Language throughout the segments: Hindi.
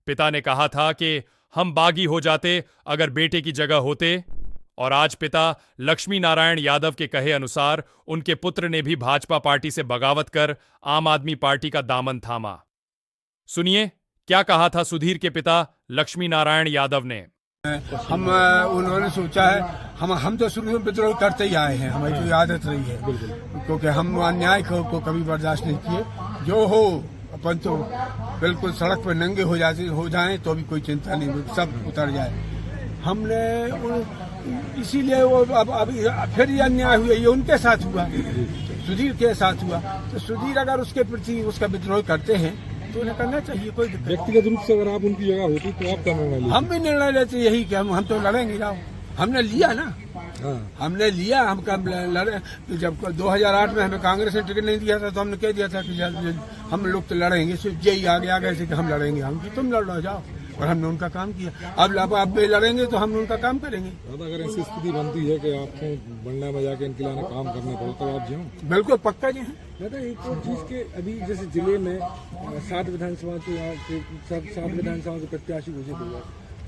पिता ने कहा था कि हम बागी हो जाते अगर बेटे की जगह होते, और आज पिता लक्ष्मी नारायण यादव के कहे अनुसार उनके पुत्र ने भी भाजपा पार्टी से बगावत कर आम आदमी पार्टी का दामन थामा। सुनिए क्या कहा था सुधीर के पिता लक्ष्मी नारायण यादव ने। उन्होंने सोचा है, हम तो शुरू में विद्रोह करते ही आए हैं, हमारी तो आदत रही है, क्योंकि हम अन्याय को कभी बर्दाश्त नहीं किए। जो हो अपन तो बिल्कुल सड़क पर नंगे हो जाएं तो भी कोई चिंता नहीं, सब उतर जाए। हमने इसीलिए वो अब फिर ये अन्याय हुआ, ये उनके साथ हुआ, सुधीर के साथ हुआ। तो सुधीर अगर उसके प्रति उसका विद्रोह करते हैं तो उन्हें करना चाहिए, कोई दिक्कत। व्यक्तिगत रूप से अगर आप उनकी जगह होती तो आप क्या निर्णय लेते? हम भी निर्णय लेते यही कि हम तो लड़ेंगे। जाओ, हमने लिया ना, हमने लिया, हम कब लड़े। जब 2008 में हमें कांग्रेस ने टिकट नहीं दिया था तो हमने कह दिया था कि हम लोग तो लड़ेंगे, सिर्फ यही आगे ऐसे कि हम लड़ेंगे। हम कि तुम लड़ जाओ, और हमने उनका काम किया। अब आप लड़ेंगे तो हम उनका काम करेंगे। अगर ऐसी स्थिति बनती है कि आपको बंडा में जाके इनके लिए काम करना पड़ता तो आप जाओ? बिल्कुल पक्का जी हैं। दादा, एक और चीज के अभी जैसे जिले में 7 विधानसभा के प्रत्याशी घोषित हुए,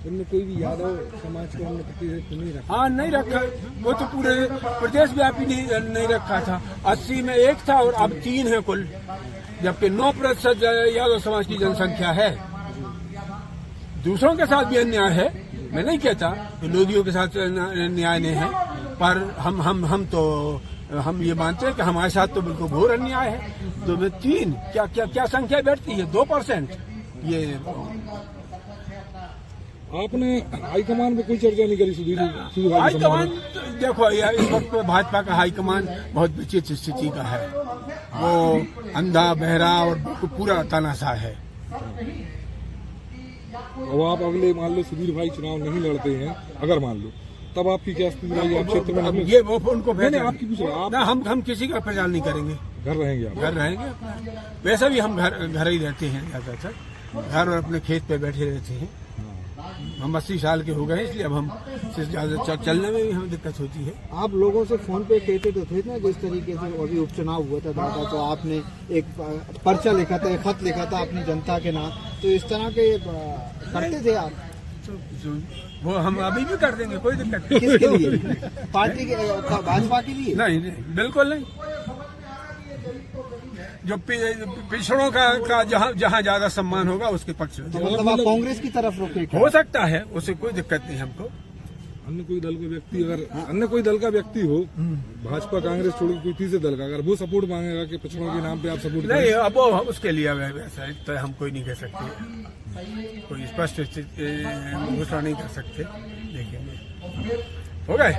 उनमें कोई भी यादव समाज को हमने प्रतिशत नहीं रखा। हाँ, नहीं रखा, वो तो पूरे प्रदेश व्यापी नहीं रखा था। 80 में 1 था और अब 3 है कुल, जबकि 9% यादव समाज की जनसंख्या है। दूसरों के साथ भी अन्याय है, मैं नहीं कहता कि लोधियों के साथ अन्याय नहीं है, पर हम ये मानते हैं कि हमारे साथ तो बिल्कुल घोर अन्याय है। 2 में 3 क्या संख्या बैठती है? 2%। ये आपने हाईकमान में कोई चर्चा नहीं करी? सुधीर हाईकमान देखो, इस वक्त भाजपा का हाईकमान बहुत विचित्र स्थिति का है। वो अंधा बहरा और पूरा तानाशाह है। अब आप अगले मान लो सुधीर भाई चुनाव नहीं लड़ते हैं, अगर मान लो, तब आपकी क्या स्थिति रहेगी? आप क्षेत्र में नहीं, ये वो उनको आपकी पूछ रहा आप? ना, हम किसी का प्रचार नहीं करेंगे, घर रहेंगे आप? घर रहेंगे अपना। वैसे भी हम घर ही रहते हैं ज्यादातर, घर और अपने खेत पे बैठे रहते हैं। हम 80 साल के हो गए, इसलिए अब हम ज्यादा चलने में भी हमें दिक्कत होती है। आप लोगों से फोन पे कहते तो थे ना, जिस तरीके से अभी उपचुनाव हुआ था दादा, तो आपने एक पर्चा लिखा था, एक खत लिखा था अपनी जनता के नाम, तो इस तरह के करते थे आप? वो हम अभी भी कर देंगे, कोई दिक्कत नहीं। किसके लिए? पार्टी के, भाजपा के लिए? नहीं, बिल्कुल नहीं। जो पिछड़ों का जहाँ ज्यादा सम्मान होगा उसके पक्ष में। तो मतलब आप कांग्रेस की तरफ रुके? हो सकता है, उससे कोई दिक्कत नहीं हमको। अन्य कोई दल का व्यक्ति, अगर अन्य कोई दल का व्यक्ति हो, भाजपा कांग्रेस छोड़ कोई तीसरे दल का, अगर वो सपोर्ट मांगेगा कि पिछड़ों के नाम पे आप सपोर्ट नहीं, अब वो उसके लिए वैसा तो हम कोई नहीं कह सकते, कोई स्पष्ट घोषणा नहीं कर सकते। देखेंगे, हो गए।